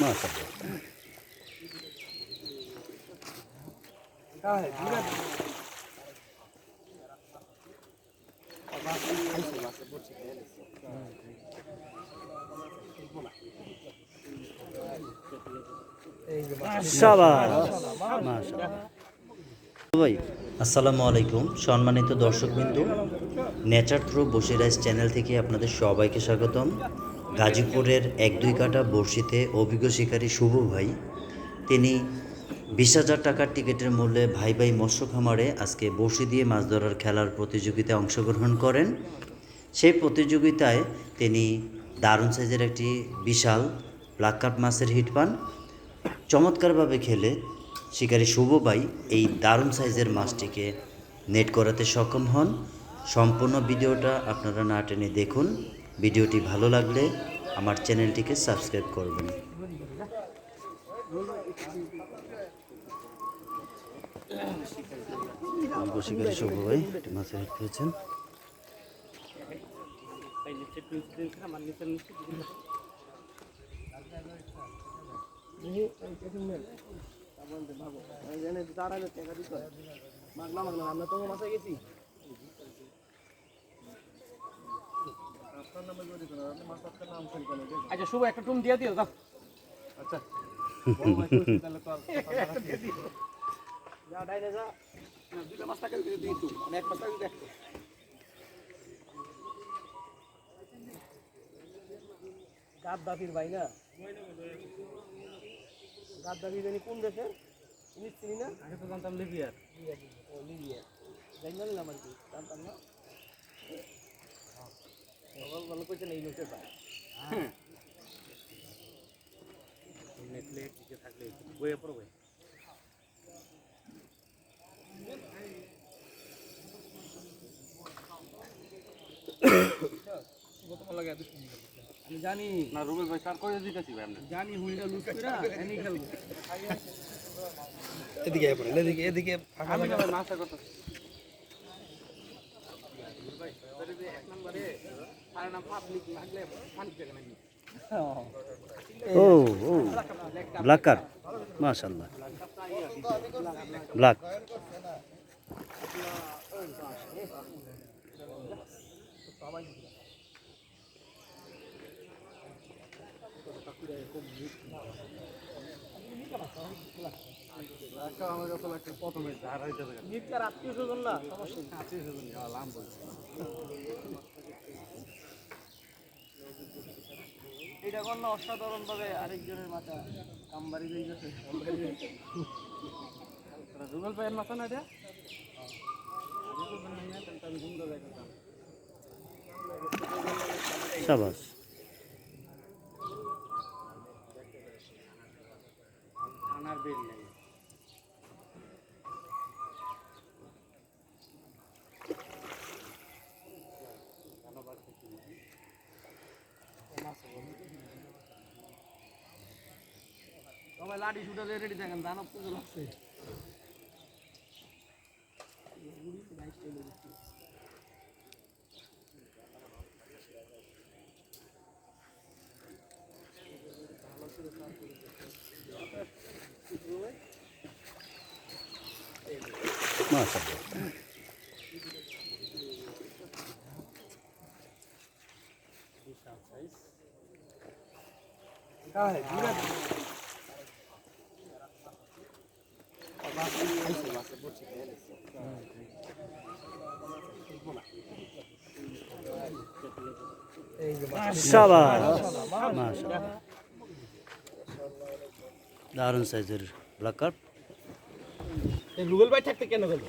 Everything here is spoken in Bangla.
মাশাআল্লাহ। শাবাশ, মাশাআল্লাহ। ভাই আসসালামু আলাইকুম সম্মানিত দর্শকবৃন্দু, নেচার থ্রু বসিরাইজ চ্যানেল থেকে আপনাদের সবাইকে স্বাগতম। গাজীপুরের ১-২ কাঠা বড়শিতে অভিজ্ঞ শিকারী শুভ ভাই, তিনি ২০,০০০ টাকার টিকিটের মূল্যে ভাই ভাই মৎস্য খামারে আজকে বড়শি দিয়ে মাছ ধরার খেলার প্রতিযোগিতায় অংশগ্রহণ করেন। সেই প্রতিযোগিতায় তিনি দারুণ সাইজের একটি বিশাল ব্ল্যাক কার্প মাছের হিট পান। চমৎকারভাবে খেলে শিকারী শুভ ভাই এই দারুণ সাইজের মাছটিকে নেট করাতে সক্ষম হন। সম্পূর্ণ ভিডিওটা আপনারা না টেনে দেখুন। ভিডিওটি ভালো লাগলে আমার চ্যানেলটিকে সাবস্ক্রাইব করবেন। শিকারী শুভ ভাই একটি মাছের হিট পেয়েছেন। আচ্ছা শুভ একটা টুম দিয়ে দিও দাও। আচ্ছা যা ডাইনে যা দুইটা মাছ টাকা দিয়ে দিই একটু এক মাছ টাকা দেখো গাদ্দাফির ভাই না গাদ্দাফি জানি কোন দেশে চিনি না আগে তো জানতাম লিবিয়ার ও লিবিয়ার জানি না আর কি জানতাম না ভালো কইছেন এই লোকের ভাই নেটলে টিকে থাকলে বইয়ে পড়বে আমি জানি না রুবেল ভাই কার করে দিতেছি ভাই আমরা জানি হুইলটা লুজ কইরা এনি খেলবো এদিকে পড়ে এদিকে এদিকে ফাঁকা আমি না নাস্তা করতেছি ভাই যদি এক নম্বরে আর নাম পাবলিক লাগলে পানি জায়গা নাকি ও ও ব্ল্যাক কার্প, মাশাআল্লাহ। ব্ল্যাক এটা কোন অসাধারণ ভাবে আরেকজনের মাথা কামবাড়ি দিয়ে গেছে রুবেল ভাইয়ের মাথা না এটা শাবাশ। থানার বেল নেই সবাই লাঠি শুটালে রেডি থাকেন দানব পুজো লাগছে মাশাআল্লাহ। শাবাশ, মাশাআল্লাহ। দারুণ সাইজের ব্ল্যাক কার্প। রুবেল ভাই থাকতে কেন গেল